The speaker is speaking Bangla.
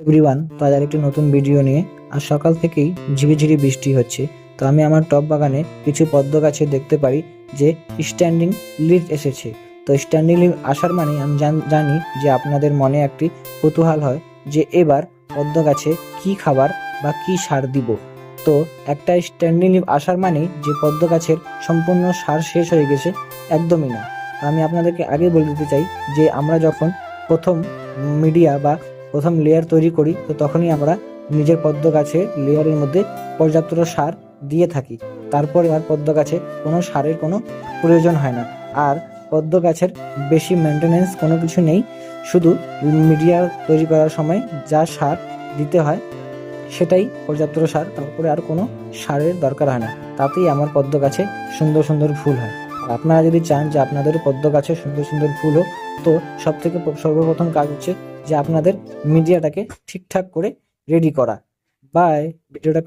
এভরিওয়ান, তো আজ আরেকটি নতুন ভিডিও নিয়ে। আর সকাল থেকেই ঝিরিঝিরি বৃষ্টি হচ্ছে। তো আমি আমার টব বাগানে কিছু পদ্ম গাছে দেখতে পারি যে স্ট্যান্ডিং লিভ এসেছে। তো স্ট্যান্ডিং লিভ আসার মানে আমি জানি যে আপনাদের মনে একটি কৌতূহল হয় যে এবার পদ্ম গাছে কি খাবার বা কি সার দিব। তো একটা স্ট্যান্ডিং লিভ আসার মানে যে পদ্ম গাছের সম্পূর্ণ সার শেষ হয়ে গেছে, একদমই না। আমি আপনাদেরকে আগে বলে দিতে চাই যে আমরা যখন প্রথম মিডিয়া বা প্রথম লেয়ার তৈরি করি, তো তখনই আমরা নিজের পদ্ম গাছে লেয়ারের মধ্যে পর্যাপ্ত সার দিয়ে থাকি। তারপরে আর পদ্ম গাছে কোনো সারের কোনো প্রয়োজন হয় না। আর পদ্ম গাছের বেশি মেনটেনেন্স কোনো কিছু নেই, শুধু মিডিয়া তৈরি করার সময় যা সার দিতে হয় সেটাই পর্যাপ্ত সার, তারপরে আর কোনো সারের দরকার হয় না। তাতেই আমার পদ্ম গাছে সুন্দর সুন্দর ফুল হয়। আর আপনারা যদি চান যে আপনাদের পদ্ম গাছে সুন্দর সুন্দর ফুল হোক, তো সর্বপ্রথম কাজ হচ্ছে যে আপনাদের মিডিয়াটাকে ঠিকঠাক করে রেডি করা। বাই। ভিডিওটা